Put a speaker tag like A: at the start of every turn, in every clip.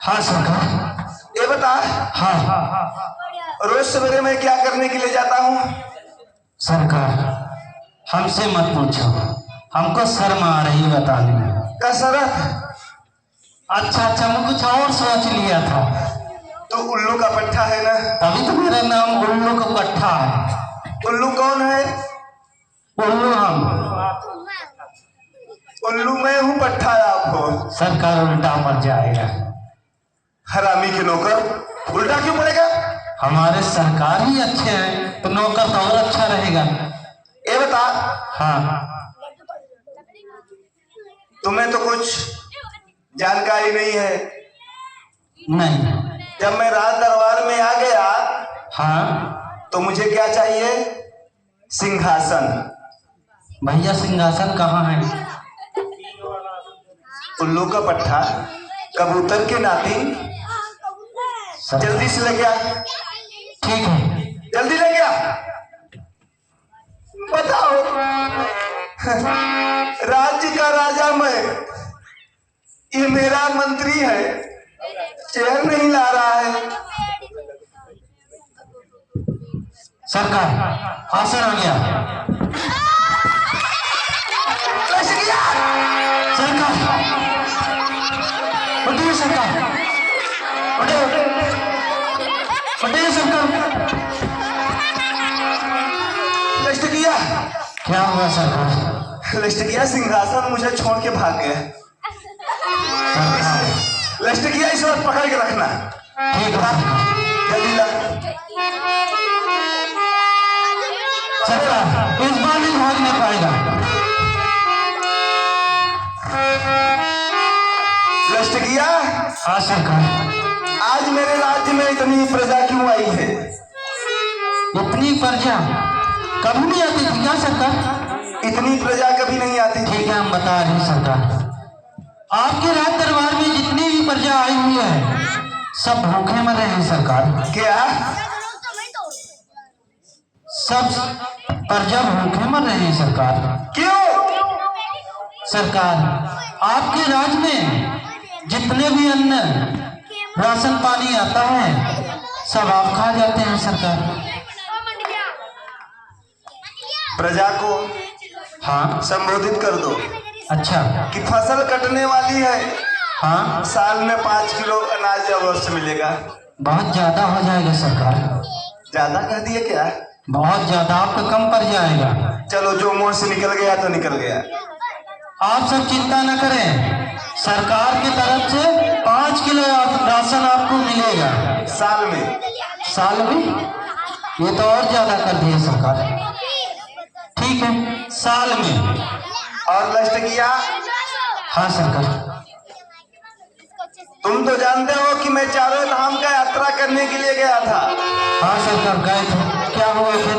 A: हाँ सरकार।
B: ये बता,
A: हाँ
B: रोज सवेरे मैं क्या करने के लिए जाता हूँ?
A: सरकार, हमसे मत पूछो, हमको शर्म आ रही बताने में।
B: कसरत?
A: अच्छा, मैं कुछ और सोच लिया था।
B: तू उल्लू का पट्टा है ना?
A: तभी तो मेरा नाम उल्लू का पट्टा है।
B: उल्लू कौन है?
A: उल्लू हम।
B: उल्लू मैं हूँ, पट्टा आप हो।
A: सरकार उल्टा मर जाएगा।
B: हरामी के नौकर, उल्टा क्यों पड़ेगा?
A: हमारे सरकार ही अच्छे हैं तो नौकर तो और अच्छा रहेगा।
B: ये बता,
A: हाँ,
B: तुम्हें तो कुछ जानकारी नहीं है।
A: नहीं।
B: जब मैं राज दरबार में आ गया
A: हाँ
B: तो मुझे क्या चाहिए? सिंहासन।
A: भैया, सिंहासन कहाँ है?
B: उल्लू का पट्टा, कबूतर के नाती, जल्दी से लेके आ।
A: ठीक है,
B: जल्दी लेके आ। बताओ, राज्य का राजा मैं, ये मेरा मंत्री है, चेयर नहीं ला रहा है।
A: सरकार आसन आ गया। सरकार उठिए, सरकार उठिए, उठिए सरकार।
B: लष्टकिया,
A: क्या हुआ सरकार?
B: लष्टकिया सिंहासन मुझे छोड़ के भाग गया। लष्टकिया इस वक्त पकड़ के रखना।
A: ठीक है
B: जल्दी ला।
A: सरकार, इस बार नहीं भागने पाएगा।
B: लष्टकिया,
A: हाँ सरकार।
B: आज मेरे राज्य में इतनी प्रजा क्यों आई है?
A: इतनी प्रजा कभी नहीं आती थी क्या सरकार?
B: इतनी प्रजा कभी नहीं आती थी।
A: ठीक है, हम बता रहे हैं सरकार। आपके राज दरबार में जितनी भी प्रजा आई हुई है सब भूखे मर रहे हैं सरकार।
B: क्या?
A: सब प्रजा भूखे मर रहे हैं सरकार।
B: क्यों?
A: सरकार, आपके राज्य में जितने भी अन्न राशन पानी आता है सब आप खा जाते हैं सरकार।
B: प्रजा को
A: हाँ
B: संबोधित कर दो।
A: अच्छा।
B: कि फसल कटने वाली है,
A: हाँ,
B: साल में 5 किलो अनाज अवश्य मिलेगा।
A: बहुत ज्यादा हो जाएगा सरकार।
B: ज्यादा कह दिए क्या?
A: बहुत ज्यादा, आपको कम पड़ जाएगा।
B: चलो, जो मुंह से निकल गया तो निकल गया।
A: आप सब चिंता न करें, सरकार की तरफ से 5 किलो राशन आपको मिलेगा
B: साल में।
A: साल में? ये तो और ज्यादा कर दिए सरकार। ठीक है, साल में।
B: और लष्टकिया,
A: हाँ सरकार।
B: तुम तो जानते हो कि मैं चारों धाम का यात्रा करने के लिए गया था।
A: हाँ सरकार, गए थे। क्या हुआ फिर?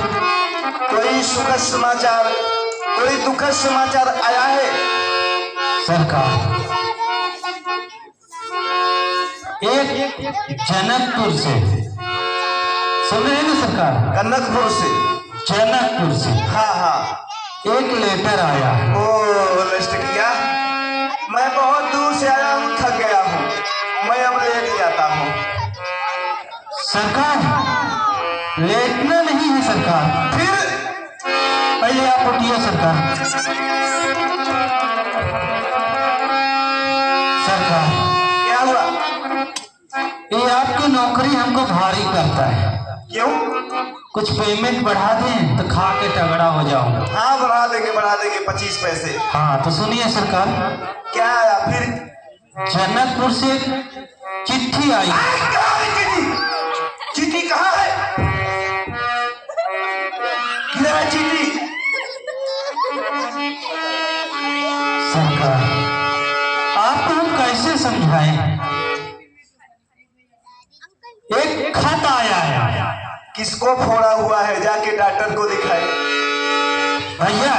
B: कोई सुखद समाचार, कोई दुखद समाचार आया है?
A: सरकार, एक जनकपुर से, सुन रहे हैं ना सरकार?
B: कनकपुर से?
A: जनकपुर से
B: हाँ हाँ।
A: एक लेटर आया।
B: ओ लष्टकिया, मैं बहुत दूर से आया हूँ, थक गया हूँ, मैं अब लेट जाता हूँ।
A: सरकार, लेटना नहीं है सरकार।
B: फिर?
A: पहले आप उठिए सरकार। सरकार,
B: क्या हुआ?
A: ये आपकी नौकरी हमको भारी करता है।
B: क्यों?
A: कुछ पेमेंट बढ़ा दें तो खा के तगड़ा हो जाऊंगा।
B: हाँ, बढ़ा देंगे 25 पैसे।
A: हाँ तो सुनिए सरकार।
B: क्या आया फिर?
A: जनकपुर से चिट्ठी आई।
B: कहाँ है चिट्ठी? चिट्ठी कहाँ है? किधर है चिट्ठी?
A: सरकार, आपको हम कैसे समझाएं? एक खत आया है।
B: किसको फोड़ा हुआ है? जाके डॉक्टर को दिखाए।
A: भैया,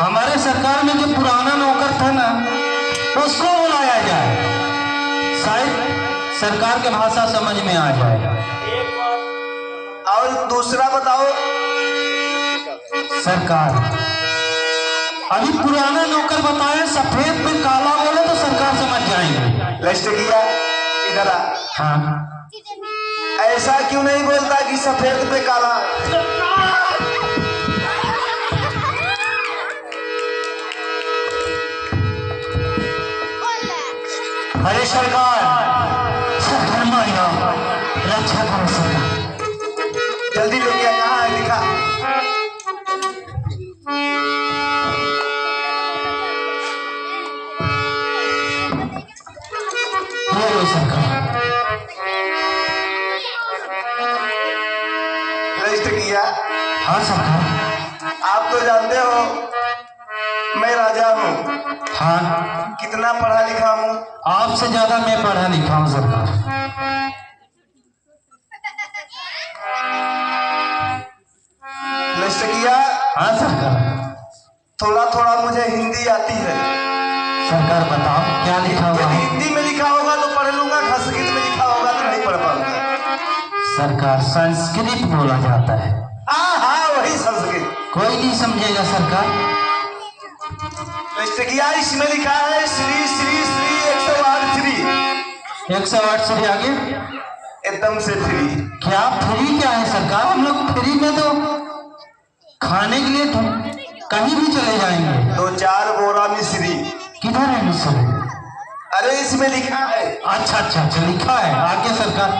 A: हमारे सरकार में जो पुराना नौकर था ना, उसको बुलाया जाए, शायद सरकार के भाषा समझ में आ जाए।
B: और दूसरा बताओ।
A: सरकार, अभी पुराना नौकर बताए, सफेद पे काला बोले तो सरकार समझ जाएंगे।
B: लष्टकिया, इधर आ।
A: हाँ
B: ऐसा क्यों नहीं बोलता कि सफेद पे काला?
A: अरे सरकार, सरकार मारियो, रक्षा करो सरकार।
B: जल्दी लेके आ, कहाँ है लिखा?
A: ये लो सरकार।
B: रजिस्ट किया?
A: हाँ सरकार।
B: आप तो जानते हो मैं राजा हूँ।
A: हाँ,
B: कितना पढ़ा लिखा हूँ?
A: आपसे ज्यादा मैं पढ़ा लिखा हूँ सरकार।
B: लिस्ट किया?
A: हाँ सरकार।
B: थोड़ा थोड़ा मुझे हिंदी आती है।
A: सरकार बताओ क्या लिखा हुआ
B: यदि
A: है?
B: हिंदी में लिखा होगा तो पढ़ लूंगा, संस्कृत में लिखा होगा तो नहीं पढ़ पाऊंगा।
A: सरकार संस्कृत बोला जाता है।
B: हाँ हाँ वही संस्कृत।
A: कोई नहीं समझेगा सरकार।
B: लिस्ट किया? इसमें लिखा है श्री श्री श्री 108 श्री।
A: 108 से आगे
B: एकदम से फ्री।
A: क्या फ्री क्या है सरकार? हम लोग फ्री में तो खाने के लिए तो कहीं भी चले जाएंगे।
B: 2-4 बोरा मिश्री।
A: किधर है मिश्री?
B: अरे इसमें लिखा है।
A: अच्छा अच्छा अच्छा लिखा है आगे सरकार।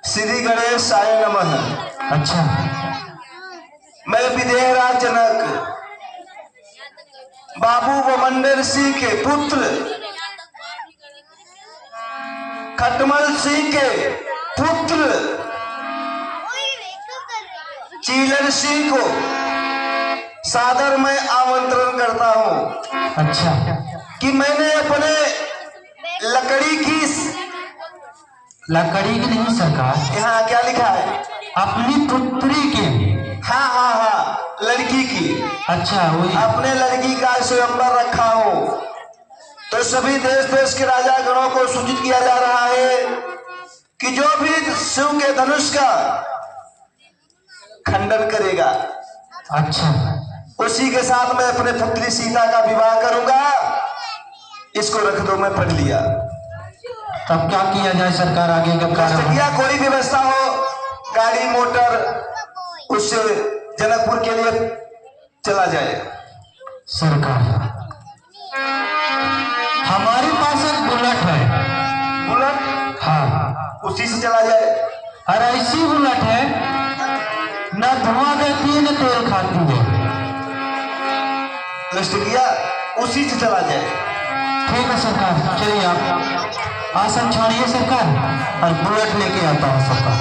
B: श्री गणेशाय नमः।
A: अच्छा
B: मैं विदेहराज जनक बाबू वमंडर सिंह के पुत्र खटमल सिंह के पुत्र चीलर सिंह को सादर में आमंत्रण करता हूँ।
A: अच्छा
B: कि मैंने अपने लकड़ी की
A: नहीं सरकार,
B: यहाँ क्या लिखा है?
A: अपनी पुत्री के।
B: हाँ हाँ हाँ लड़की की।
A: अच्छा वही।
B: अपने लड़की का स्वयंवर रखा हूँ। तो सभी देश देश के राजा गणों को सूचित किया जा रहा है कि जो भी शिव के धनुष का खंडन करेगा,
A: अच्छा
B: उसी के साथ मैं अपने पुत्री सीता का विवाह करूंगा। इसको रख दो, मैं पढ़ लिया।
A: तब क्या किया जाए सरकार? आगे का कार्य
B: या कोई व्यवस्था हो, गाड़ी मोटर उस जनकपुर के लिए चला जाए।
A: सरकार हमारे पास एक बुलेट है।
B: बुलेट?
A: हाँ
B: उसी से चला जाए।
A: और ऐसी बुलेट है न धुआं देती है न तेल खाती है।
B: लिस्ट किया? उसी से चला जाए।
A: ठीक है सरकार, चलिए आप आसन छोड़िए सरकार और बुलेट लेके आता हूँ सरकार।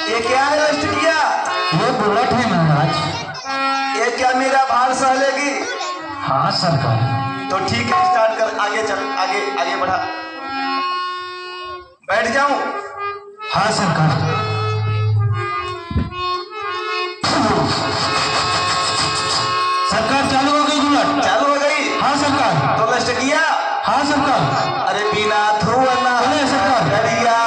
A: ये क्या है लिस्ट किया? ये बुलेट है महाराज।
B: ये क्या मेरा भार सह लेगी?
A: हाँ सरकार।
B: तो ठीक है, स्टार्ट कर। आगे चल, आगे आगे बढ़ा। बैठ जाऊं?
A: हाँ सरकार। सरकार चालू हो गई बुलेट?
B: चालू हो गई?
A: हाँ सरकार।
B: तो लिस्ट किया?
A: हाँ सरकार।
B: अरे बिना धुआं
A: बोले सरकार।
B: गरिया।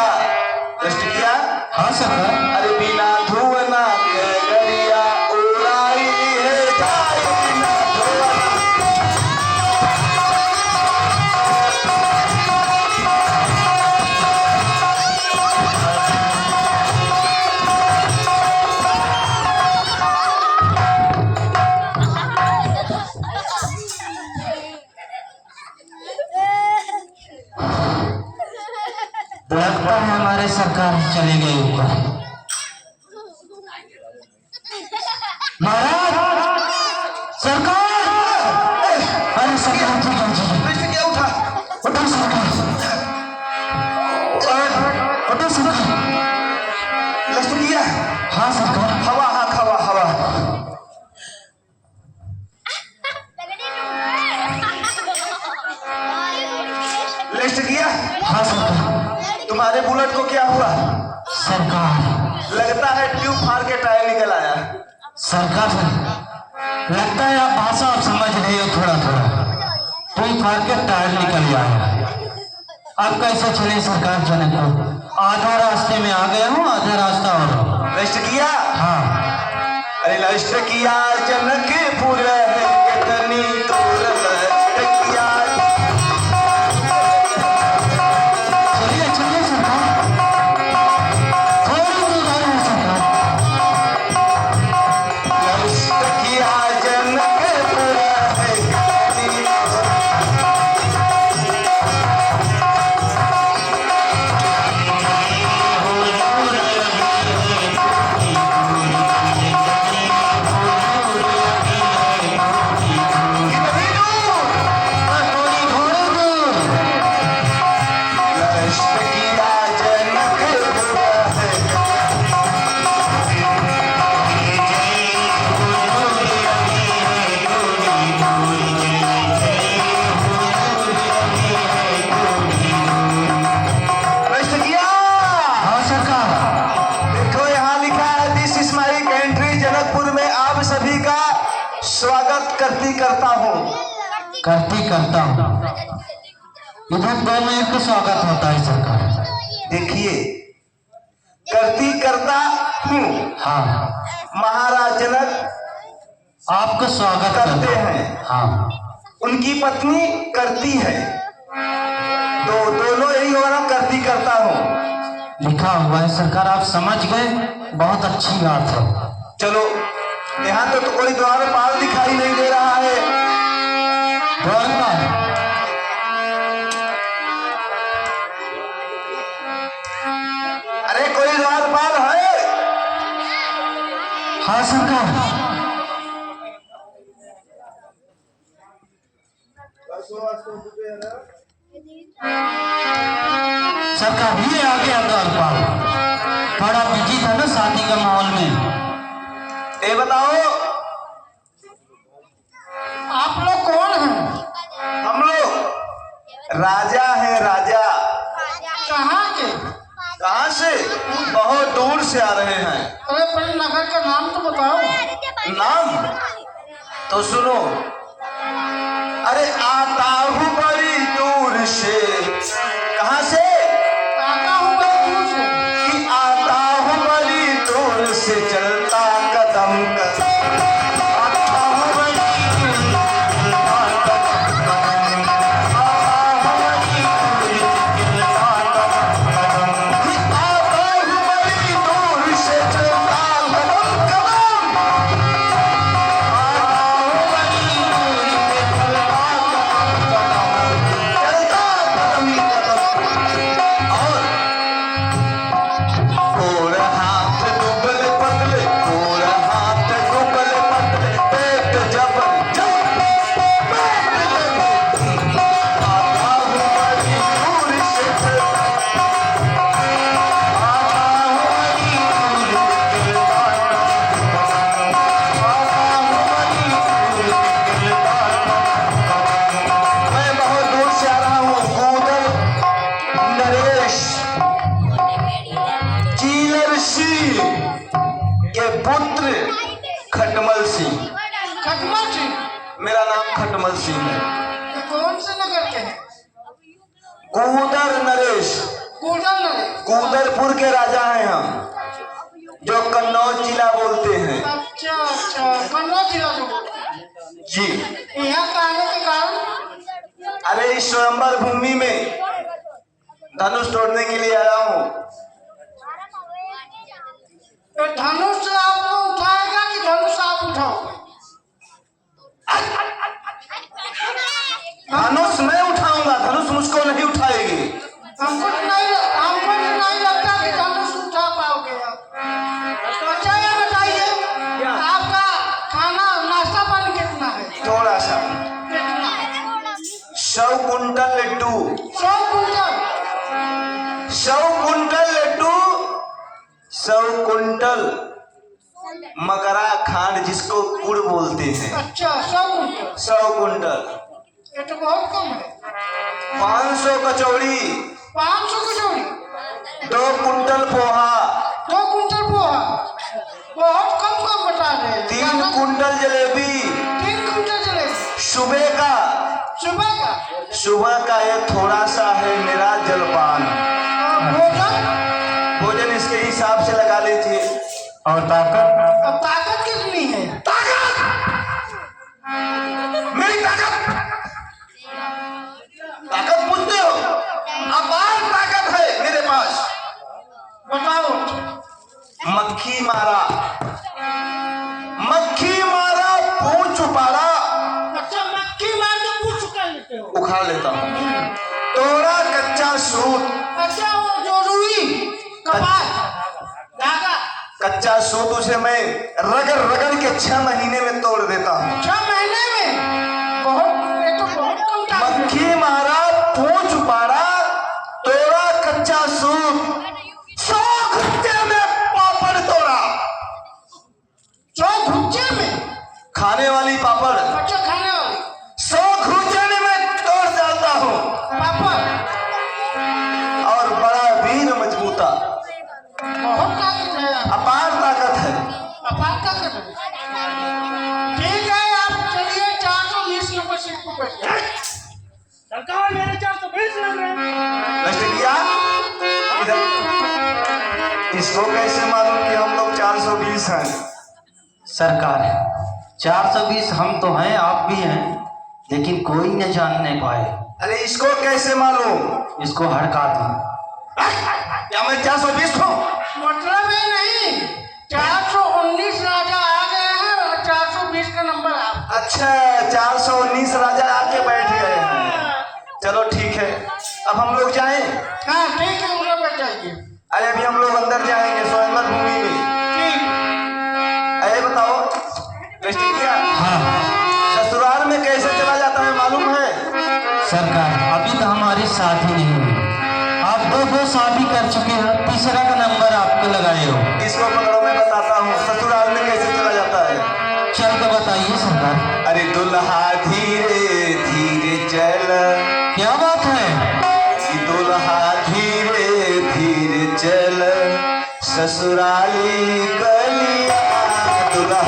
B: लिस्ट किया?
A: हाँ सरकार।
B: अरे बिना धुआं गरिया उड़ाई है जाए बिना धुआं।
A: लगता है हमारे सरकार चले गए ऊपर। महाराज सरकार। अरे सरकार ठीक है ठीक है।
B: लिस्ट क्या उठा?
A: उठो सरकार, उठो सरकार।
B: लिस्ट किया?
A: हाँ सरकार।
B: हवा, हाँ हवा हवा। लिस्ट किया?
A: हाँ सरकार।
B: तुम्हारे बुलेट को क्या हुआ?
A: सरकार
B: लगता है ट्यूब फाड़ के टायर निकल आया।
A: सरकार लगता है आप भाषा आप समझ रहे हो थोड़ा थोड़ा। कोई फाड़ के टायर निकल जाए। अब कैसे चले सरकार जनक? आधा रास्ते में आ गया हूँ, आधा रास्ता और।
B: लिस्ट किया?
A: हाँ।
B: अरे लिस्ट किया जनकपुर है कितनी दूर लिस्ट किया।
A: चलिए चलिए सरकार, थोड़ी दूर है सरकार।
B: लिस्ट किया जनकपुर है कितनी करता हूँ।
A: करता हूँ। इधर 2 मिनट का स्वागत होता है सरकार।
B: देखिए, करता हूँ।
A: हाँ।
B: महाराज जनक
A: आपका स्वागत
B: करते हैं।
A: हाँ।
B: उनकी पत्नी करती है, तो दोनों यही होना करता हूँ
A: लिखा हुआ है सरकार। आप समझ गए, बहुत अच्छी बात है।
B: चलो, यहाँ तो कोई द्वारपाल दिखाई नहीं दे रहा है।
A: द्वारपाल?
B: अरे कोई द्वारपाल है?
A: हाँ सरकार। सरकार ये आ गया द्वारपाल। बड़ा बिजी था ना शादी का माहौल में।
B: ये बताओ,
C: आप लोग कौन हैं?
B: हम लोग राजा हैं। राजा
C: कहाँ के?
B: कहाँ से? बहुत दूर से आ रहे हैं।
C: अरे पहले नगर का नाम तो बताओ।
B: नाम तो सुनो। अरे आता हूँ बड़ी दूर से। कहाँ से?
C: आता हूँ बड़ी दूर से।
B: कि आता हूँ बड़ी दूर से चलता कदम कदम। आता हूँ बड़ी दूर से चलता कदम कदम। आता हूँ बड़ी दूर से चलता कदम कदम। कि आता हूँ बड़ी दूर से चलता कदम कदम। आता हूँ बड़ी दूर से चलता कदम कदम। और हाथ दुबले पतले, और हाथ दुबले पतले, पेट जबर जबर, आता हूँ बड़ी दूर से चलता, आता हूँ बड़ी दूर से चलता, आता हूँ बड़ी दूर से चलता। मैं बहुत दूर से आ रहा हूँ। कूदर नरेश चीलर सिंह के पुत्र खटमल सिंह।
C: खटमल सिंह?
B: मेरा नाम खटमल सिंह है।
C: ये कौन से नगर के हैं?
B: कूदर नरेश,
C: कूदर नगर?
B: कूदरपुर के राजा हैं हम, जो कन्नौज जिला बोलते हैं।
C: अच्छा अच्छा, कन्नौज जिला जो बोलते हैं।
B: जी।
C: यहाँ का आने के कारण?
B: अरे इस स्वयंवर भूमि में धनुष तोड़ने के लिए आया हूँ।
C: तो धनुष आपको उठाएगा कि धनुष आप उठाओगे?
B: धनुष मैं उठाऊंगा, धनुष मुझको नहीं उठाएगी।
C: हमको तो नहीं लगता कि धनुष उठा पाओगे आप। अच्छा ये बताइए, आपका खाना नाश्ता पानी कितना है?
B: थोड़ा सा।
C: कितना?
B: 100 कुंटल लड्डू।
C: 100 कुंटल?
B: 100 कुंटल लड्डू, 100 कुंटल मकरा खांड जिसको गुड़ बोलते हैं।
C: अच्छा, 100 कुंटल?
B: 100 कुंटल।
C: ये तो बहुत कम है।
B: 500 कचौड़ी।
C: 500 कचौड़ी?
B: 2 कुंटल पोहा।
C: 2 कुंटल पोहा? बहुत कम बता रहे हैं।
B: 3 कुंटल जलेबी।
C: 3 कुंटल जलेबी?
B: सुबह का
C: सुबह का?
B: सुबह का ये थोड़ा सा है, मेरा
A: और ताकत?
C: अब ताकत कितनी है?
B: मेरी ताकत पूछते हो? अपार ताकत है मेरे पास।
C: बताओ।
B: मक्खी मारा, पूंछ उपाड़ा,
C: अच्छा, मक्खी मार के पूछ कर लेते हो?
B: उखाड़ लेता हूँ। तोड़ा कच्चा सूत,
C: अच्छा, वो जो रुई कपास धागा,
B: कच्चा सूत उसे मैं रगड़ रगड़ के 6 महीने में तोड़ देता हूँ।
C: 6 महीने में? बहुत, ये तो बहुत कम टाइम है।
B: मक्खी मारा, पूंछ उपाड़ा, तोड़ा कच्चा सूत, 100 घंटे में पापड़ तोड़ा।
C: 100 घुच्चे में?
B: खाने वाली पापड़
C: अच्छा, खाने वाली
B: 100 घुचने में तोड़ डालता हूँ।
C: पापड़।
B: और बड़ा वीर मजबूता,
C: बहुत ताकत है यार।
B: अपार ताकत है।
C: अपार ताकत है। ठीक है, आप चलिए 420 नंबर सीट पर बैठिए।
D: सरकार मेरे 420 लग रहे हैं।
B: नष्ट किया इधर। इसको कैसे मालूम कि हम लोग 420 हैं?
A: सरकार 420 हम तो हैं, आप भी हैं, लेकिन कोई न जान नहीं पाए।
B: अरे इसको कैसे मालूम?
A: इसको हड़का दी।
B: क्या मैं 420 हूँ?
C: मतलब ये नहीं, 419 राजा आ गए हैं और 420 का नंबर आप।
B: अच्छा, 419 राजा आके बैठ गए हैं। चलो ठीक है, अब हम लोग जाएं।
C: हाँ ठीक है, उन्हें बैठ जाइए।
B: अरे अभी हम लोग अंदर जाएंगे स्वयंवर भूमि में।
C: ठीक।
B: अरे बताओ नष्ट किया,
A: हाँ
B: ससुराल में कैसे चला जाता है मालूम है?
A: सरकार, अभी तो हमारी शादी नहीं हुई। आप 2 शादी कर चुके हैं, तीसरा का नंबर आपको लगाए हो।
B: इसको पकड़ो, मैं बताता हूँ ससुराल में कैसे चला जाता है।
A: चल के बताइए सरकार।
B: अरे दुल्हा धीरे धीरे चल,
A: क्या बात है?
B: कि दुल्हा धीरे धीरे चल, ससुराली गलिया दुल्हा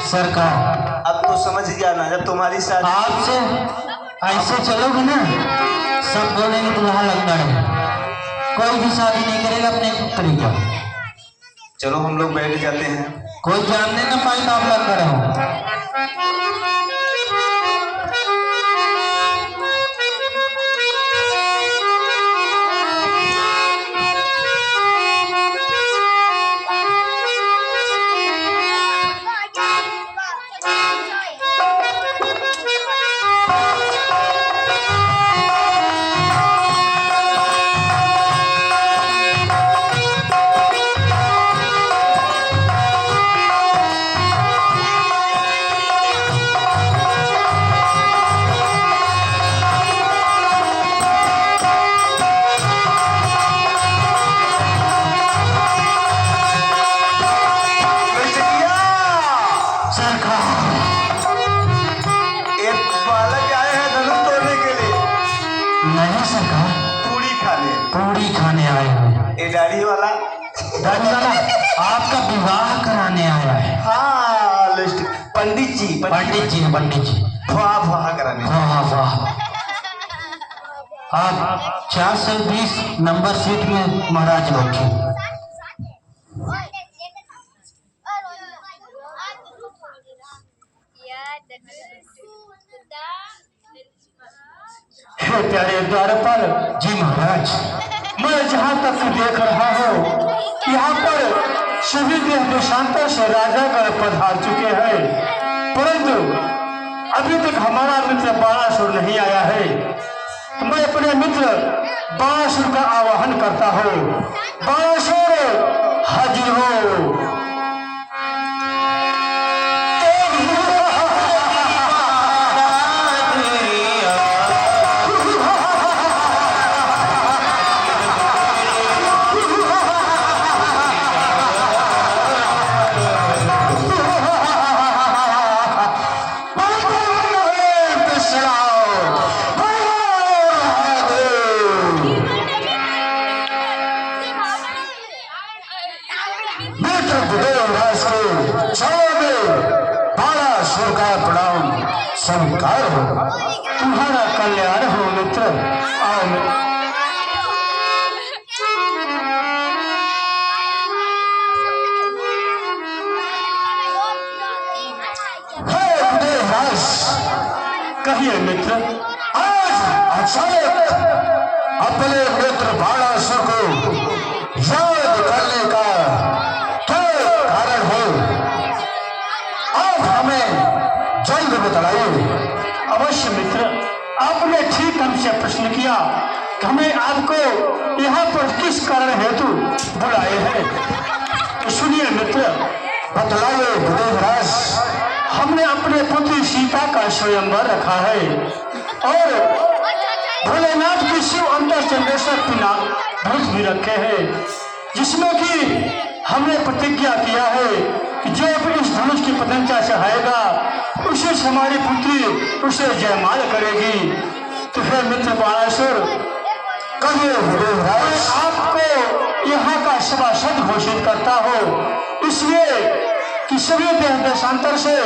A: सरकार,
B: अब तो समझ गया ना, जब तुम्हारी शादी
A: आपसे ऐसे चलोगे ना, सब बोलेंगे दुल्हा लंगड़ है, कोई भी शादी नहीं करेगा अपने पुत्री का।
B: चलो हम लोग बैठ जाते हैं।
A: कोई जानने ना पाए तो आप लंगड़ हो। पूरी खाने आए हैं।
B: ये दाढ़ी वाला
A: दाढ़ी वाला आपका विवाह कराने आया है।
B: हाँ लिस्ट पंडित जी
A: पंडित जी
B: वाह कराने।
A: हाँ वाह। आप 420 नंबर सीट में महाराज बैठे। हे प्यारे द्वारपाल जी महाराज, मैं जहाँ तक देख रहा हूँ यहाँ पर सभी देश देशांतर से राजागण पधार चुके हैं, परंतु
E: अभी तक हमारा मित्र बाणासुर नहीं आया है। मैं अपने मित्र बाणासुर का आवाहन करता हूँ। बाणासुर हाजिर हो। स्वीकार हो, तुम्हारा कल्याण हो मित्र। आओ मित्र। कहिए मित्र, आज अचानक अपने मित्र बाणासुर को याद करने का क्या कारण है? आप हमें जल्द बताइए। अवश्य मित्र, आपने ठीक हमसे प्रश्न किया कि हमें आपको यहाँ पर किस कारण हेतु बुलाए हैं। तो सुनिए मित्र, बतलाइए बुद्धराज। हमने अपने पुत्री सीता का स्वयंवर रखा है और भोलेनाथ की शिव अंतर चंद्रेश्वर पिनाक धनुष भी रखे हैं, जिसमें कि हमने प्रतिज्ञा किया है कि जो इस धनुष की प्रशंसा चाहेगा उसे हमारी पुत्री उसे जयमाल करेगी। तो हे मित्र बाणासुर, कहिए आपको यहाँ का सभासद घोषित करता हो, इसलिए कि सभी देश देशांतर से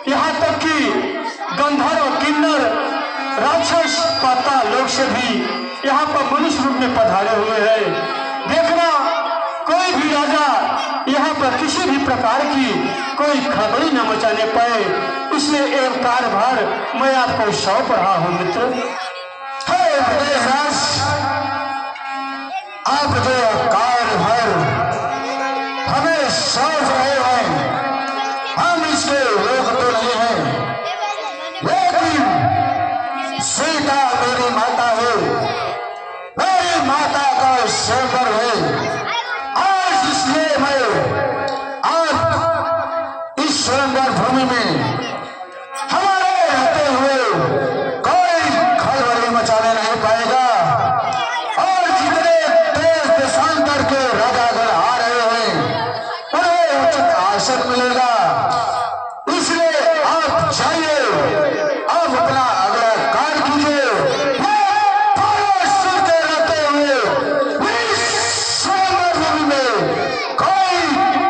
E: यहाँ तक कि गंधर्व किन्नर राक्षस पाताल लोक से भी यहाँ पर मनुष्य रूप में पधारे हुए हैं। देखना कोई भी राजा यहाँ पर किसी भी प्रकार की कोई खबरी न मचाने पाए, इसलिए एक कार्यभार मैं आपको सौंप रहा हूँ मित्र। आप जो कार्यभार हमें सौंप रहे हैं, हम इसके लोग तो नहीं हैं, लेकिन सीता मेरी माता है, मेरी माता का स्वयंवर है। आज इसलिए मैं आप इस स्वयंवर भूमि में हमारे रहते हुए कोई खलबली मचाने नहीं पाएगा और जितने देश देशांतर के राजागण आ रहे हैं उन्हें उचित आसन मिलेगा। इसलिए आप जाइए, आप अपना अगला कार्य कीजिए। बाणासुर के रहते हुए इस स्वयंवर भूमि में कोई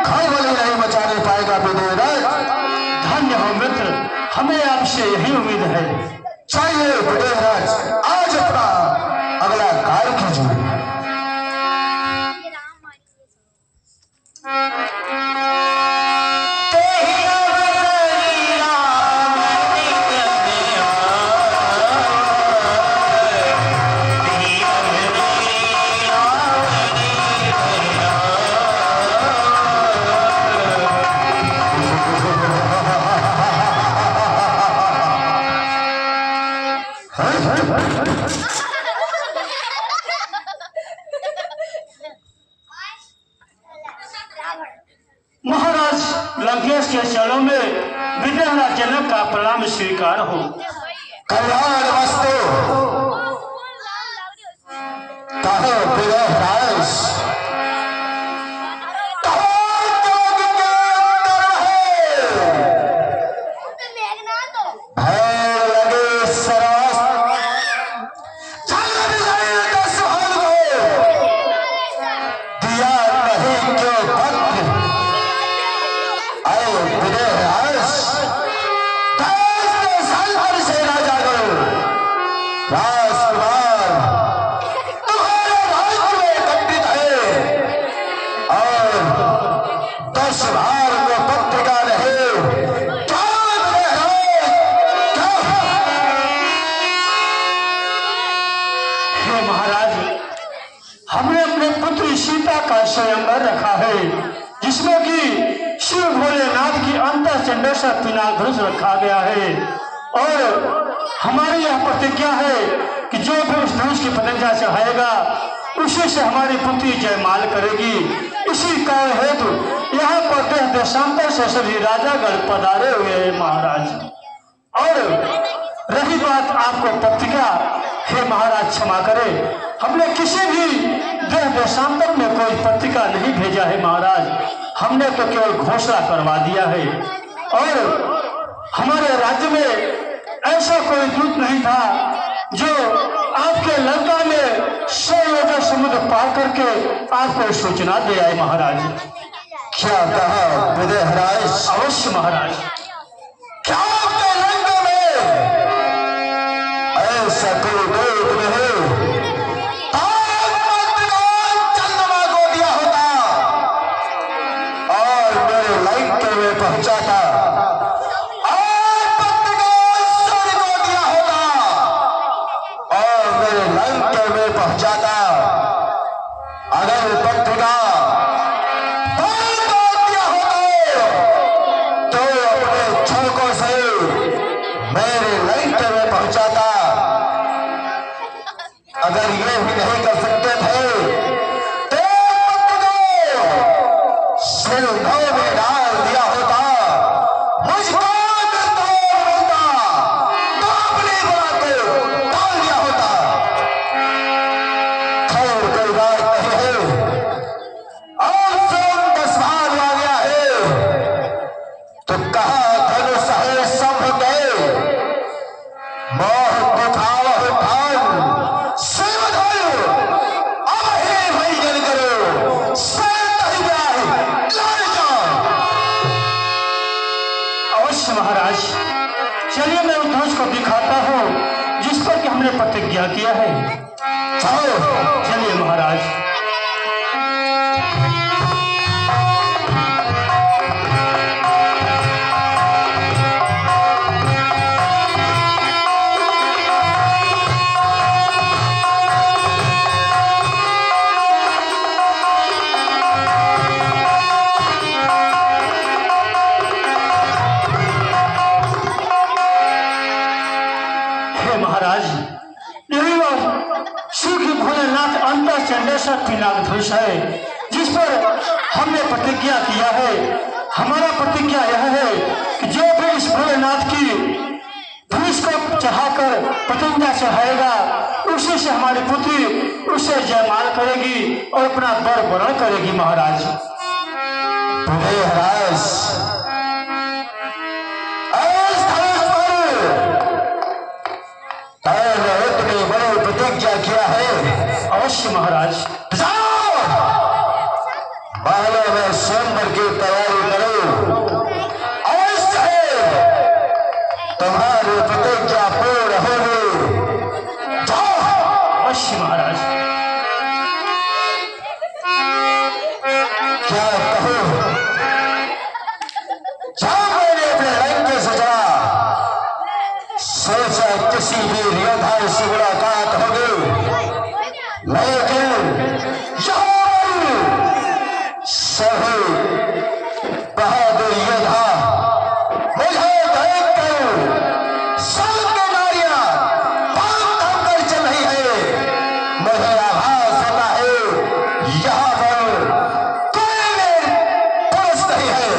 E: खलबली नहीं मचाने पाएगा। विदेहराज धन्य हो मित्र, हमें आपसे यही उम्मीद है। चाहिए विदेहराज, आज अपना अगला कार्य कीजिए। महाराज लंकेश के चरणों में विदेहराज जनक का प्रणाम स्वीकार हो। कल्याण वस्तु कहो विदेहराज, हमने अपने पुत्री सीता का स्वयंवर रखा है, जिसमें कि शिव भोलेनाथ की अंतर चंडेश्वर पिनाक धनुष रखा गया है और हमारी यह प्रतिज्ञा है कि जो भी उस धनुष की पतंगा चढ़ाएगा उसी से हमारी पुत्री जयमाल करेगी। इसी कारण हेतु यहाँ पर देश देशांतर से सभी राजागण पधारे हुए हैं महाराज। और रही बात आपको पत्रिका, हे महाराज क्षमा करे, हमने किसी भी देश देशांतर में कोई पत्रिका नहीं भेजा है महाराज। हमने तो केवल घोषणा करवा दिया है। और हमारे राज्य में ऐसा कोई दूत नहीं था जो आपके लंका में 100 योजन समुद्र पार करके आपको सूचना दे आए महाराज।
B: क्या कहा विदेहराज?
E: अवश्य महाराज।
B: क्या आपके लंका में ऐसा कोई दूत नहीं? चंद्रमा को दिया होता और मेरे लंका में पहुंचाता, और पत्रिका सूर्य को दिया होता और मेरे लंका में पहुंचाता। अगर पत्रिका मेरे लंका में पहुंचाता। अगर ये भी नहीं कर सकते थे तो सिरधों में डाल दिया होता, मुझको मिलता तो अपनी बात डाल दिया होता। खैर कोई बात नहीं है। और स्वयं 10 बार आ गया है तो कहा धनुष है सब गए, मोह दिखाव भान शिवधर अब हे भई जन करो सही जाए लड़ जाओ।
E: अवश्य महाराज, चलिए मैं उस ध्वज को दिखाता हूँ जिस पर कि हमने प्रतिज्ञा किया है। चलिए महाराज। महाराज, यही श्री भोलेनाथ अंतर चंडेश्वर पिनाक धनुष है जिस पर हमने प्रतिज्ञा किया है। हमारा प्रतिज्ञा यह है कि जो भी इस भोलेनाथ की धनुष को चढ़ाकर पतंगा चढ़ाएगा उसी से हमारी पुत्री उससे जयमाल करेगी और अपना बर वरण करेगी महाराज।
B: विदेहराज, इतनी बड़ी प्रतिज्ञा किया है।
E: अवश्य महाराज।
B: जाओ पहले मैं स्वयंवर की तैयारी करूं, अवश्य है तुम्हारी प्रतिज्ञा पूर्ण होगी। जाओ।
E: अवश्य महाराज।
B: क्या कहूं? जब मैंने अपने लंके से चला सोचा किसी भी योद्धा से मुलाकात होगी, लेकिन सभी बहादुर योद्धा मुझे देखकर सबकी नारियां भाग थाम कर चल रही है। मुझे आभास होता है यहाँ पर कोई पुरुष नहीं है।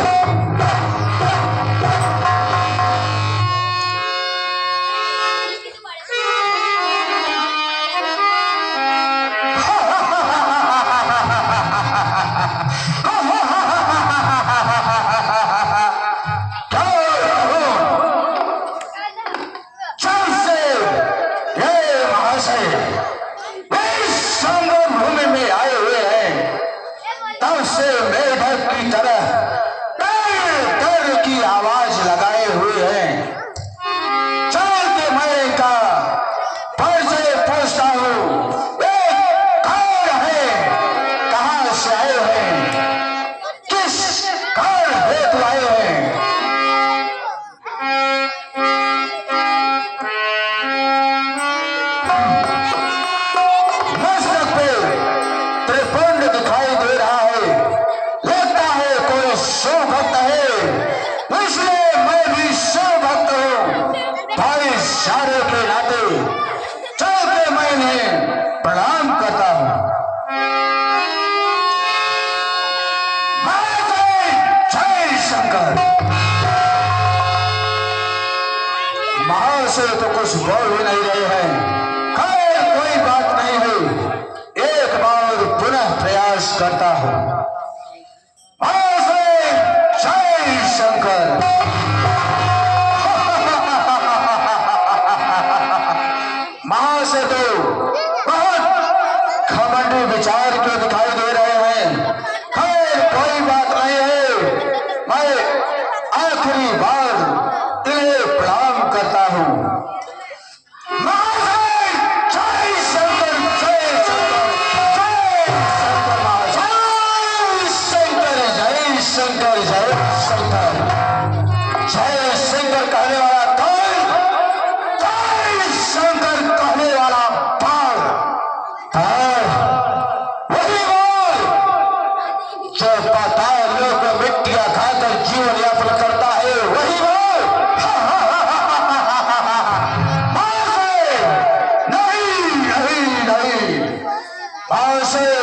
E: इशारे के नाते चल के मैं इन्हें प्रणाम करता हूं। जय शंकर। महाशय तो कुछ बोल ही नहीं रहे हैं। खैर कोई बात नहीं है, एक बार पुनः प्रयास करता हूं। महाशय जय शंकर। महाशय तो बहुत घमंडी विचार के दिखाई दे रहे हैं। खैर कोई बात नहीं है, मैं आखिरी बार इन्हें प्रणाम करता हूं। महाशय जय शंकर, जय शंकर, जय शंकर, महाशय जय शंकर, जय शंकर, जय शंकर कहने वाला कौन? जय शंकर कहने वाला पाल, वही बोल जो पाताल लोक में मिट्टियां खाकर जीवन यापन करता है, वही बोल। नहीं नहीं नहीं, महाशय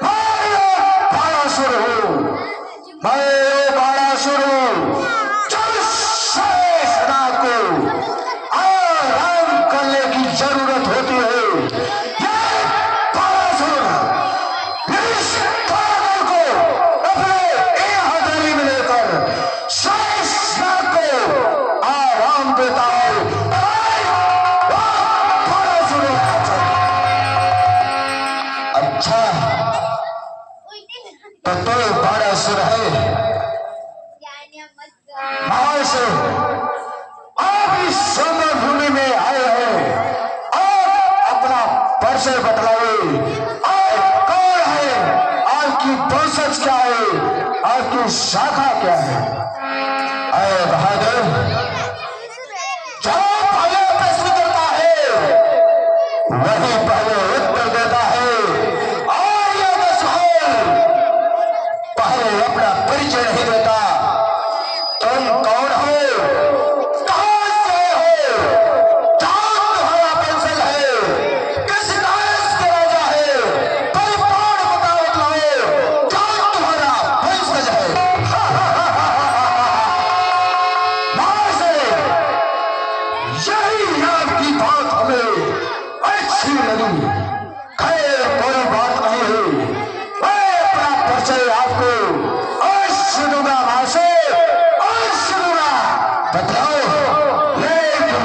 E: मैं बाणासुर हूं, मैं बाणासुर हूं। जब शेषनाग को आराम करने की जरूरत होती है, ये बाणासुर इस पागल को अपने हथेली में लेकर शेषनाग को आराम देता है। बाणासुर। अच्छा तो बाणासुर है। महाशय आप इस सुंदर भूमि में आए हैं, आप अपना परिचय बतलाइए। आप कौन है, आपकी वंशज क्या है, आपकी शाखा क्या है? अरे बहादुर, जो पहले प्रश्न करता है वही पहले उत्तर देता है। और ये दशहर पहले अपना परिचय नहीं देता। तुम कौन हो, कहां से हो, कौन तुम्हारा वंशज है, किस देश के राजा है, परिपूर्ण बतलाओ, कौन तुम्हारा वंशज है? महाशय यही आपकी बात हमें अच्छी लगी। खैर कोई बात नहीं है, मैं अपना परिचय आपको अवश्य दूंगा। महाशय अवश्य दूंगा, बतलाओ। लेकिन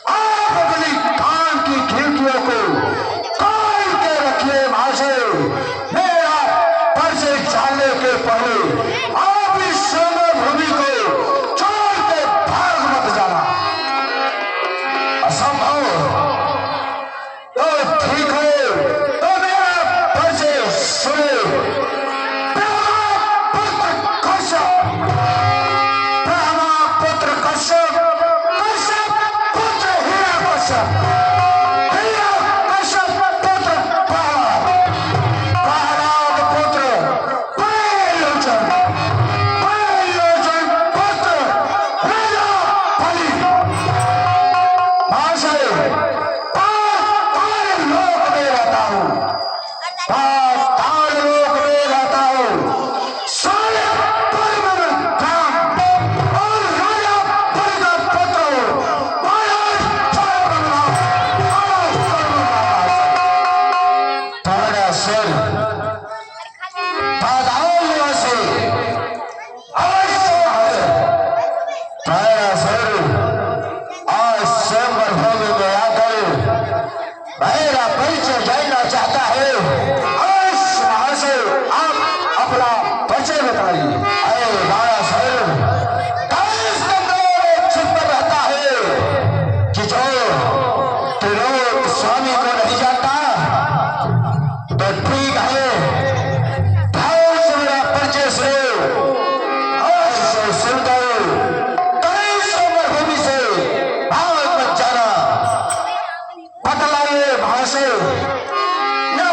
E: आप अपनी कान की खिड़कियों को खोल के रखिए। महाशय मेरा परिचय जानने के पहले आप इस सुंदर भूमि को छोड़ के भाग मत जाना। असंभव। तो ठीक है, तो मेरा परिचय सुने। ब्रह्मपुत्र कश्यप, कश्यप पुत्र हिरण्यकश्यप, हिरण्यकश्यप पुत्र प्रह्लाद, प्रह्लाद पुत्र बलिलोचन, बलिलोचन पुत्र राजा बलि। महाशय पाताल लोक में रहता हूं, पाताल लोक में रहता हूं। सारे परिवार काम और राजा बलि का पुत्र हूं। बाणासुर पाताल निवासी अवश्य बाणासुर आज स्वयंवर भूमि में आकर मेरा परिचय जानना चाहता है। अवश्य महाशय आप अपना परिचय बताइए। अरे बाणासुर देश गंगाओं में छिपकर रहता है कि जो त्रिलोक स्वामी को नहीं जानता, तो ठीक है, ध्यान से मेरा परिचय सुनो। अवश्य सुनकर कई सोमर भूमि से भाग मत जाना। बतलाइए महाशय, यह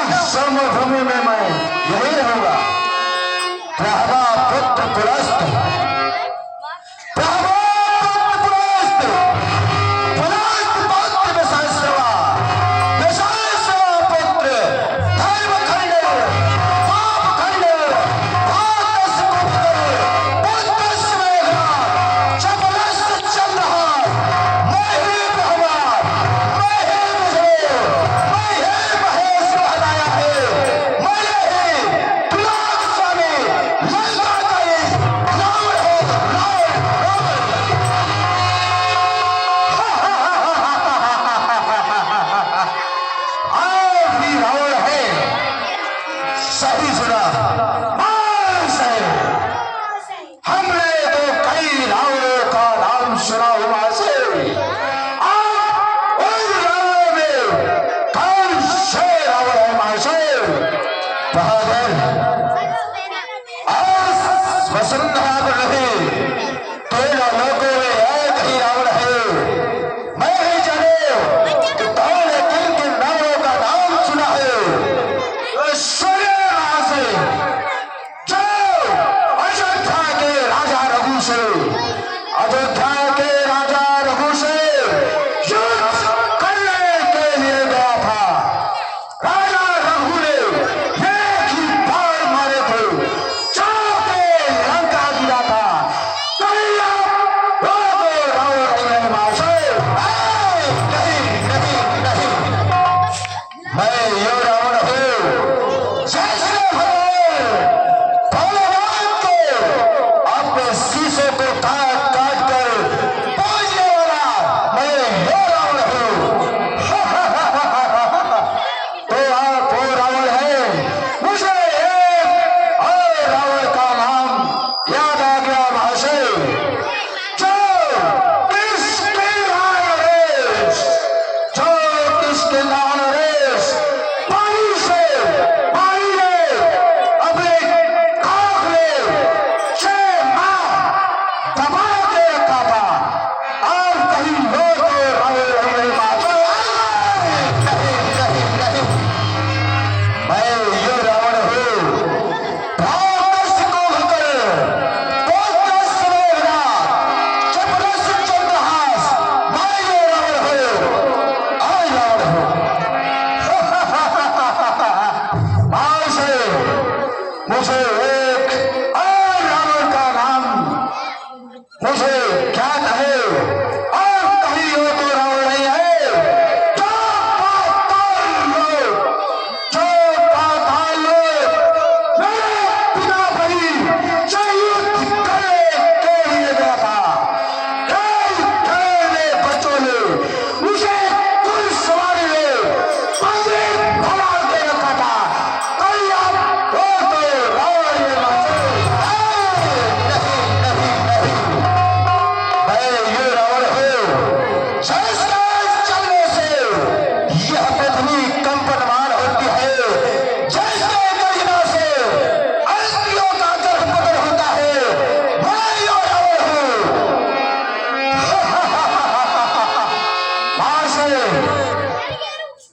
E: महाशय,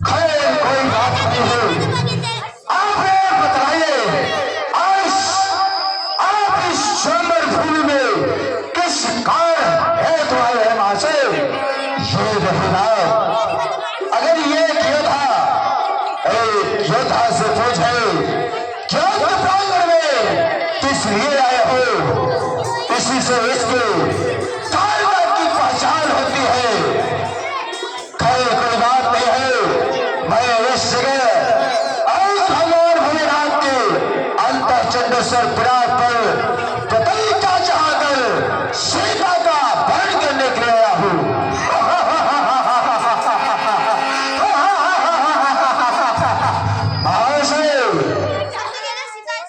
E: खैर कोई बात नहीं है। आप ये बताइए, आज आप इस स्वयंवर भूमि में किस कारण है तो आए हैं महाशय? ये बहिना, अगर ये योद्धा से पूछे युद्ध प्रांगण में किस लिए आए हो, इसी से इसके ताकत की पहचान होती है। खैर कोई बात नहीं है, मैं इस जगह भगवान भोलेनाथ के अंतःचंडेश्वर विराट पर प्रतिज्ञा चाहकर सीता का वर्ण करने के लिए आया हूँ।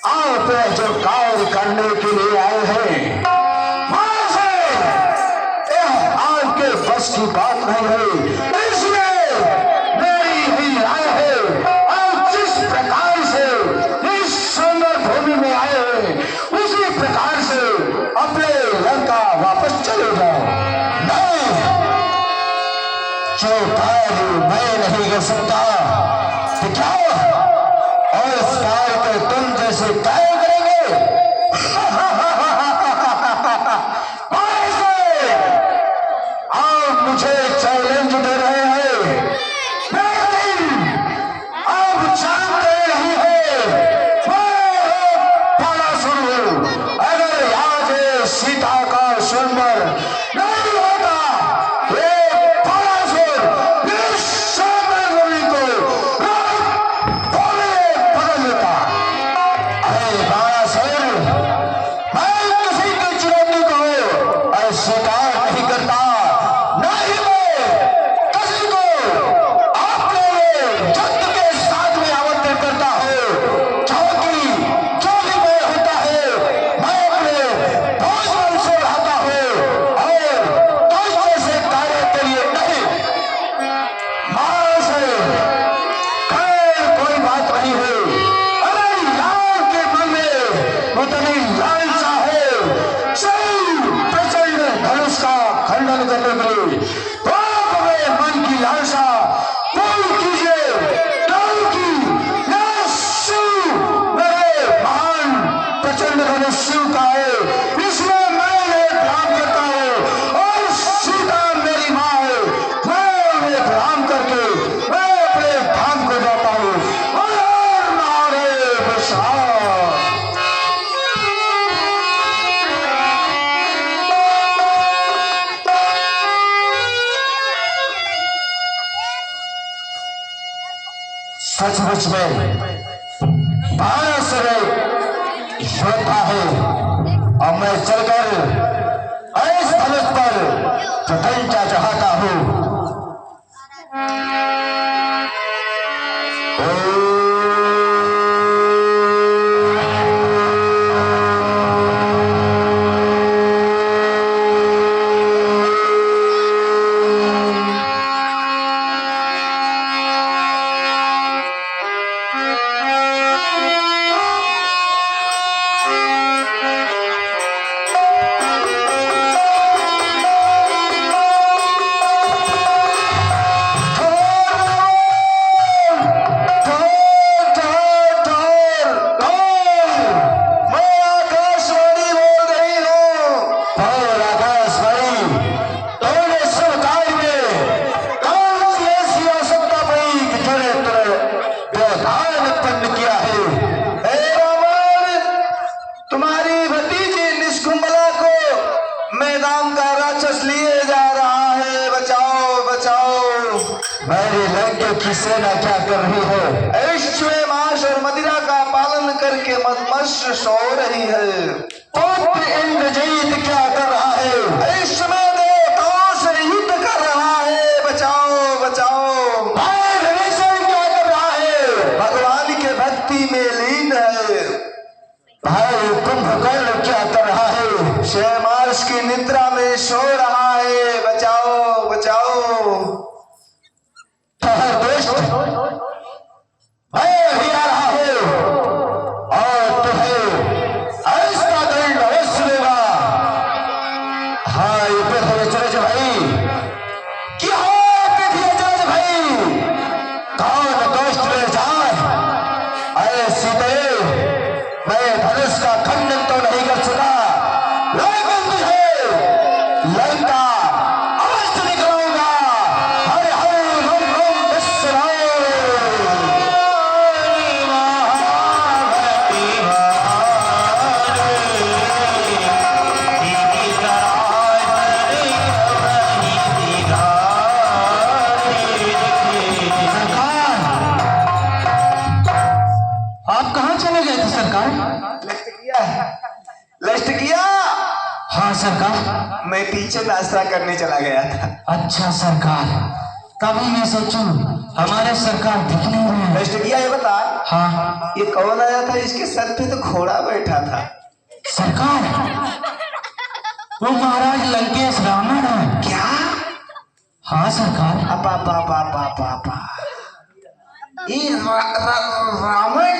E: आप जो कार्य करने के लिए आए हैं, आपके बस की बात नहीं है, इसलिए मेरी ही राय है आप जिस प्रकार से इस सुंदर भूमि में आए हैं उसी प्रकार से अपने लंका वापस चले जाओ। नहीं, जो कार्य मैं नहीं कर सकता तो क्या और इस कार्य को तुम जैसे कार्य करेंगे? आप मुझे चैलेंज दे रहे हैं, लेकिन आप जानते नहीं है बड़ा सुनो, अगर आज सीता का स्वयंवर नहीं होता, ये बड़ा सुन इस स्वयंवर को बदल देता। अरे बड़ा सुन, मैं किसी की चुनौती को अस्वीकार नहीं करता, नहीं मैं किसी को अपने युद्ध के साथ में आमंत्रित करता हूँ, क्योंकि जो भी मैं होता है मैं अपने भोजन से रहता हूँ और तुझ जैसे कार्य के लिए नहीं। महाशय, खैर कोई बात नहीं है, अगर लाल के मन में उतनी लालसा है सही प्रचंड धनुष का खंडन करने के लिए, तो हमें मन की लालसा पूर्ण कीजिए, क्योंकि यह शिव मेरे महान प्रचंड धनुष शिव का है, इसमें मैं उन्हें प्रणाम करता हूँ और सीता मेरी माँ है, मैं उन्हें प्रणाम करके मैं अपने धाम को जाता हूँ। और महादेव विश्राम। सचमुच में भारत से योद्धा है और मैं चलकर इस धनुष पर प्रतिज्ञा चाहता हूँ। मैदान का राक्षस लिए जा रहा है, बचाओ बचाओ। मेरे लंके की सेना क्या कर रही है? ऐश्वर्य मांस और मदिरा का पालन करके मदमस्त सो रही है। पुत्र इंद्रजीत क्या कर रहा है? ऐश्वर्य देवताओं से युद्ध कर रहा है, बचाओ बचाओ। भाई विभीषण क्या कर रहा है? भगवान के भक्ति में लीन है। भाई कुंभकर्ण क्या कर रहा है? शैमास की निद्रा में सो रहा है, बचाओ बचाओ। दुष्ट मैं भी आ रहा हूं और तुम्हें ऐसा दंड अवश्य देगा। हाँ ये पे चले भाई कि हो पृथ्वी
A: सरकार।
B: मैं पीछे नाश्ता करने चला गया था।
A: अच्छा सरकार, तभी मैं सोचूं हमारे सरकार दिख नहीं रहे हैं।
B: दृष्टिया ये बता,
A: हाँ
B: ये कौन आया था? इसके सर पे तो घोड़ा बैठा था।
A: सरकार, वो महाराज लंकेश रावण है।
B: क्या?
A: हाँ सरकार।
B: अपा पा पा पा पा पा ये रावण,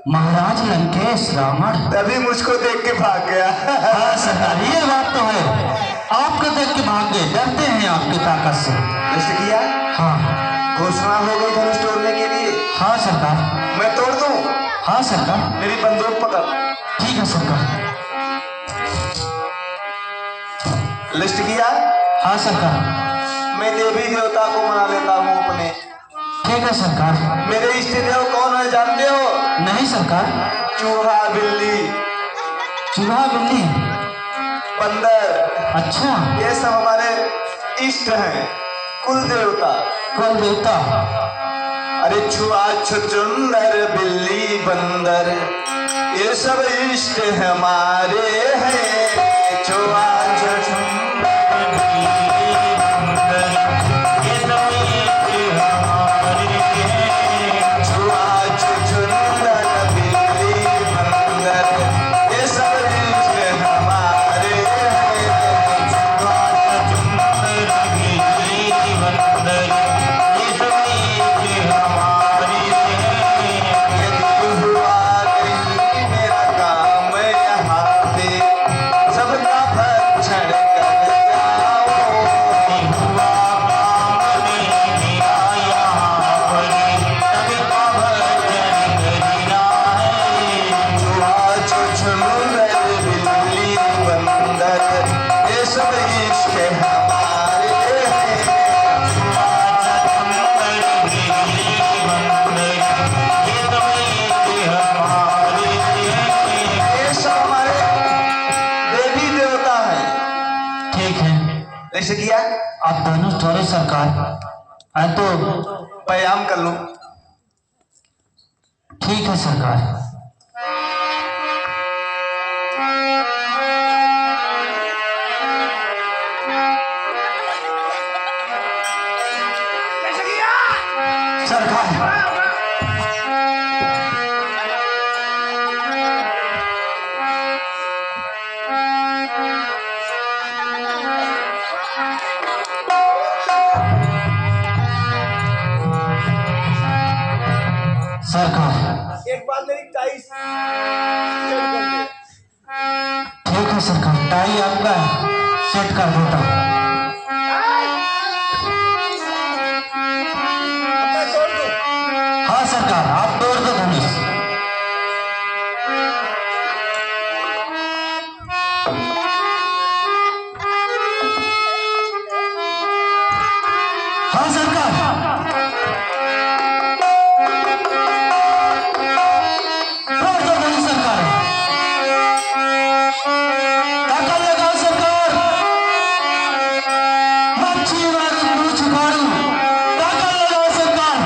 A: महाराज लंकेश रावण।
B: तभी मुझको देख के भाग गया।
A: हाँ सरकार, ये बात तो है, आपको देख के भाग गए, डरते हैं आपकी ताकत से।
B: दृष्टिया,
A: हाँ
B: घोषणा हो गई धनुष तोड़ने के लिए।
A: हाँ सरकार।
B: मैं तोड़ दूं?
A: हाँ सरकार।
B: मेरी बंदूक पकड़।
A: ठीक है सरकार।
B: लिस्ट किया?
A: हाँ सरकार।
B: मैं देवी देवता को मना लेता हूँ अपने।
A: ठीक है सरकार।
B: मेरे इष्ट देव कौन है जानते हो?
A: नहीं सरकार।
B: चूहा, बिल्ली,
A: चूहा, बिल्ली,
B: बंदर,
A: अच्छा,
B: ये सब हमारे इष्ट हैं, कुल देवता।
A: कुल देवता।
B: अरे चूहा, छुचुंदर, बिल्ली, बंदर, ये सब इष्ट हमारे हैं। चूहा, छुचुंदर, ऐसे किया?
A: आप धनुष थोड़े सरकार, है तो
B: व्यायाम कर लूं।
A: ठीक है सरकार। सरकार, सरकार।
D: एक बार मेरी टाई सेट कर दे।
A: ठीक है सरकार, टाई आपका सेट कर देता हूँ।
D: अब मैं तोड़ दूं।
A: हाँ सरकार, आप तोड़ दो धनुष। हाँ सरकार। तोड़ दो धनुष सरकार। ताकत लगाओ सरकार। मच्छी मारू, पूछ उखाड़ू, ताकत लगाओ सरकार।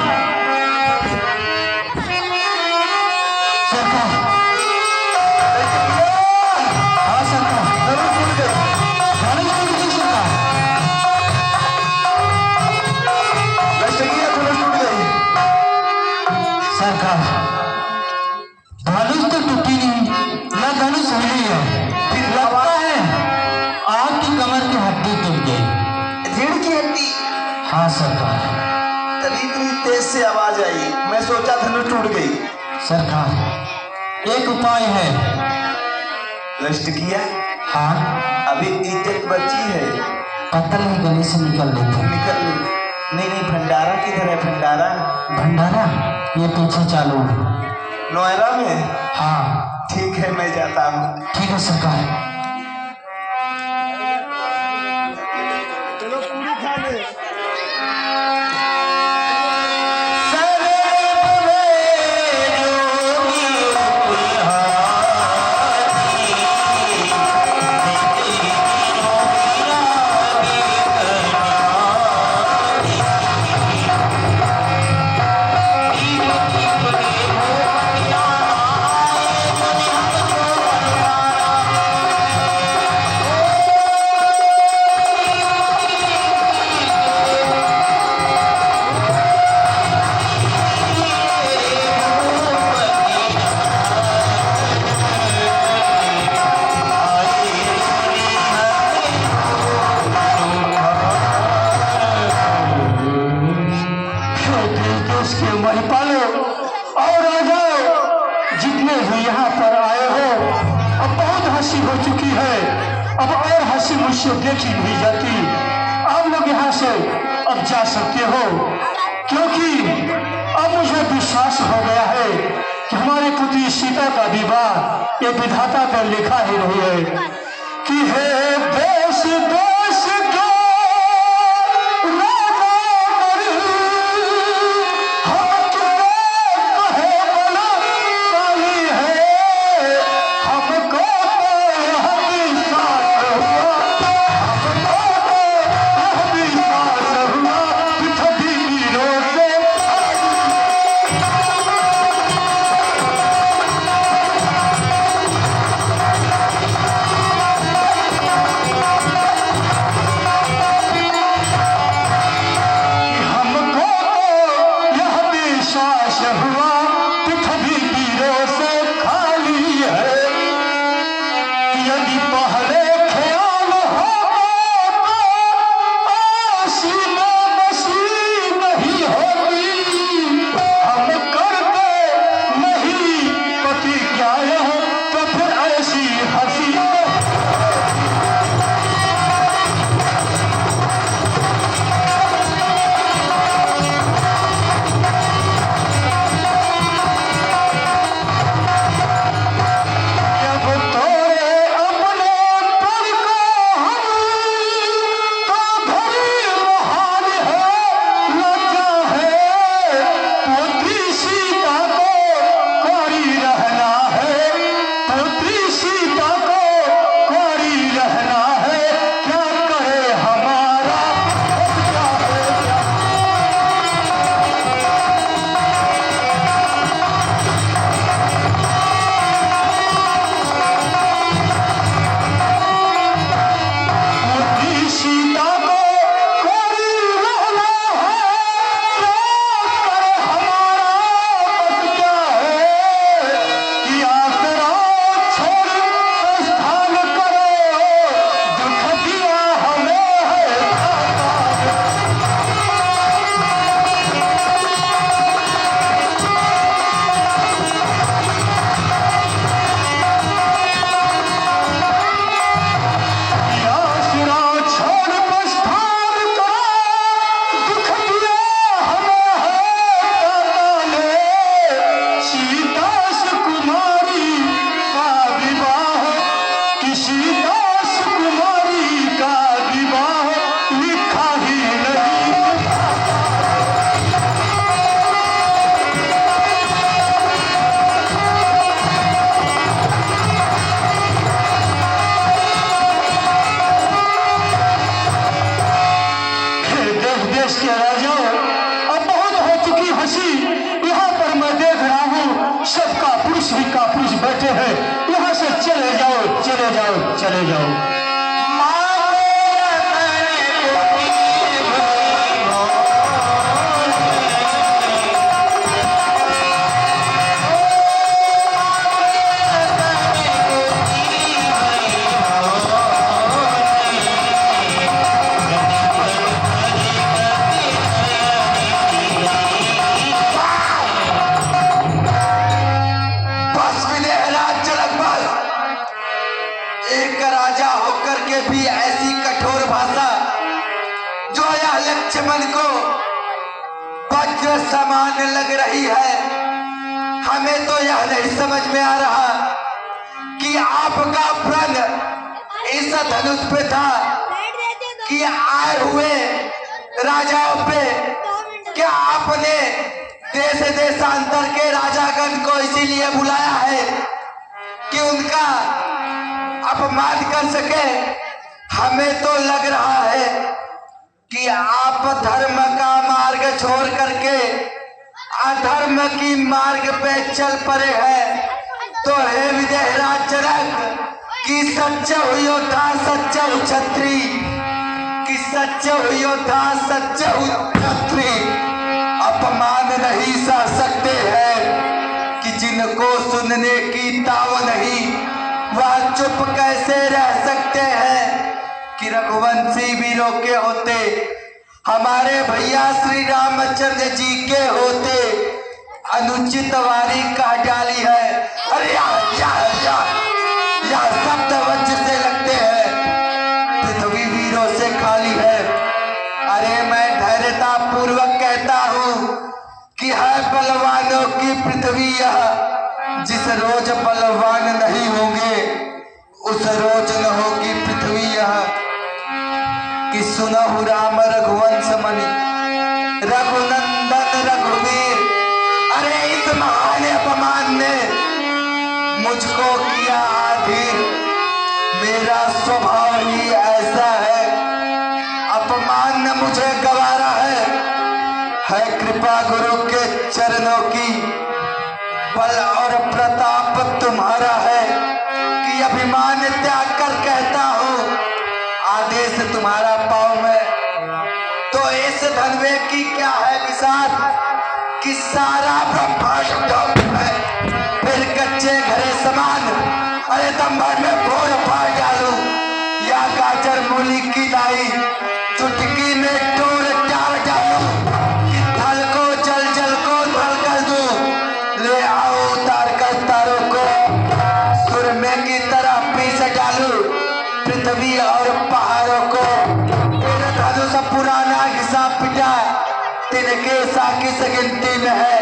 A: सरकार। हाँ सरकार। धनुष टूट गई। धनुष टूट गई सरकार।
B: दृष्टिया, धनुष टूट गई।
A: सरकार, धनुष तो टूटी नहीं, न धनुष हिली है, लगता है आपकी कमर की हड्डी टूट गई।
B: रीढ़ की हड्डी।
A: हाँ सरकार।
B: तभी इतनी तेज से आवाज आई, मैं सोचा धनुष टूट गई।
A: सरकार, एक उपाय है।
B: नष्ट किया?
A: हाँ,
B: अभी इज्जत बची है।
A: पत्थर ही गले से निकल लेते।
B: निकल। नहीं, भंडारा किधर है? भंडारा
A: भंडारा ये पीछे चालू है।
B: नोएरा में?
A: हाँ
B: ठीक है, मैं जाता हूँ।
A: ठीक है सरकार।
D: चलो पूरी खा ले।
A: सरकार,
E: महिपालों और राजाओं, जितने भी यहाँ पर आए हो, अब बहुत हंसी हो चुकी है, अब और हंसी मुझसे देखी नहीं जाती। आप लोग यहाँ से अब जा सकते हो, क्योंकि अब मुझे विश्वास हो गया है कि हमारे पुत्री सीता का विवाह ये विधाता पर लिखा ही नहीं है कि हे देश देश के बैठे हैं, यहाँ से चले जाओ चले जाओ चले जाओ।
B: भी ऐसी कठोर भाषा जो यह लक्ष्मण को वज्र समान लग रही है, हमें तो यह नहीं समझ में आ रहा कि आपका प्रण इस धनुष पे था कि आए हुए राजाओं पे क्या आपने देश देशांतर के राजागण को इसीलिए बुलाया है कि उनका अपमान कर सके? हमें तो लग रहा है कि आप धर्म का मार्ग छोड़ करके अधर्म की मार्ग पे चल पड़े हैं। तो हे विदेहराज जनक कि सच्चा योद्धा सच्चा क्षत्रि, कि सच्चा योद्धा सच्चा क्षत्रि अपमान नहीं सह सकते हैं कि जिनको सुनने की ताव नहीं वह चुप कैसे रह सकते हैं कि रघुवंशी वीरों के होते, हमारे भैया श्री रामचंद्र जी के होते अनुचित वारी कह डाली है। अरे यह शब्द वज्र से लगते हैं, पृथ्वी वीरों से खाली है। अरे मैं धैर्यता पूर्वक कहता हूँ कि है बलवानों की पृथ्वी यह। जिस रोज बलवान नहीं होंगे उस रोज न होगी पृथ्वी यह। कि सुनहु राम रघुवंश मणि रघुनंदन रघुवीर। अरे इस महान अपमान ने मुझको किया आधीर। मेरा स्वभाव ही ऐसा है, अपमान न मुझे गवारा है कृपा गुरु के चरणों की। बल और प्रताप तुम्हारा है कि अभिमान त्याग कर कहता हूँ आदेश तुम्हारा पाऊं मैं। तो इस धनवे की क्या है विसार कि सारा ब्रह्मांड है फिर कच्चे घरे समान। अरे दंभर में भोर फाड़ डालू या गाजर मूली की लाई, चुटकी में टोर डाल डालू कि थल को जल को धल कर दू। ले आओ उतार कर तारों को सुरमे की तरह पीस डालू पृथ्वी और पहाड़ों को। तेरे धनुष पुराना हिसाब पिटा तिनके साकी से गिनती में है।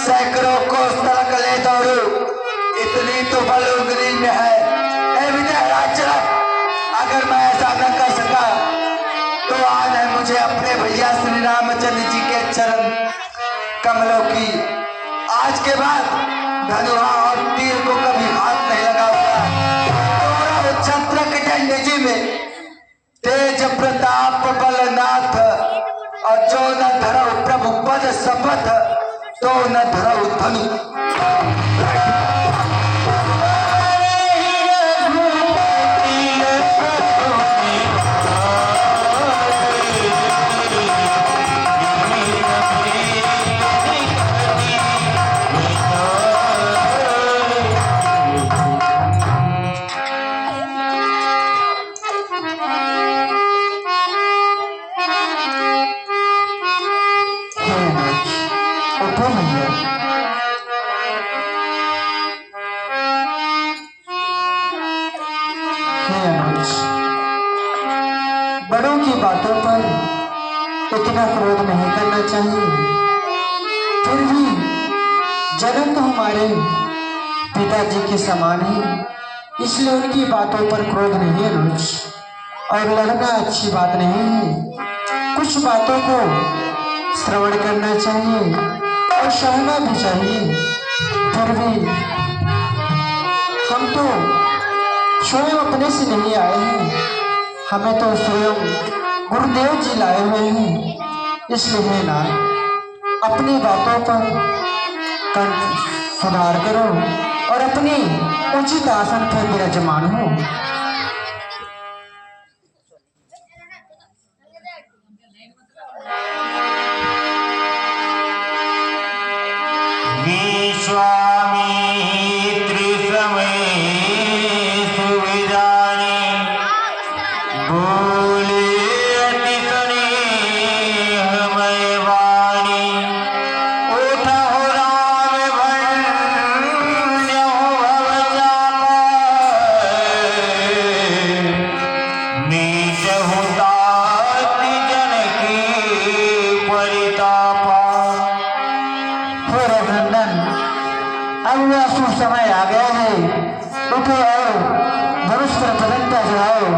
B: सैकड़ों को तलक ले दौड़ू इतनी तो बल उंगली में है। ए विजय राजचरक, अगर मैं ऐसा न कर सका तो आज है मुझे अपने भैया श्री रामचंद्र जी के चरण कमलों की। आज के बाद धनुहा और तीर को कभी हाथ नहीं लगाऊंगा। छत्रक दंड जी में तेज प्रताप बलनाथ, और जो न धरऊ प्रभु पद शपथ तो न धरऊ धनु।
C: बड़ों की बातों पर इतना क्रोध नहीं करना चाहिए। फिर भी जन्म तो हमारे पिताजी के समान है, इसलिए उनकी बातों पर क्रोध नहीं है अनुज। और लड़ना अच्छी बात नहीं है। कुछ बातों को श्रवण करना चाहिए और सहना भी चाहिए। फिर भी हम तो स्वयं अपने से नहीं आए हैं, हमें तो स्वयं गुरुदेव जी लाए हुए हैं। इसलिए ना अपनी बातों पर सुधार करो और अपनी उचित आसन पर विराजमान हो। समय आ गया है, उठो और धनुष पर प्रदंता चढ़ाओ।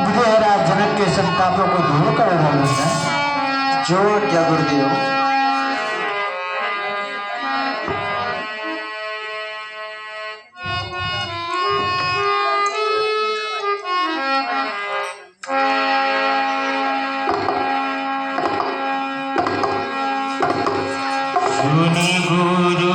C: विजयराज जनक के संतापों को दूर कर डालूंगा।
B: जोर क्या गुरुदेव।
E: सुनी गुरु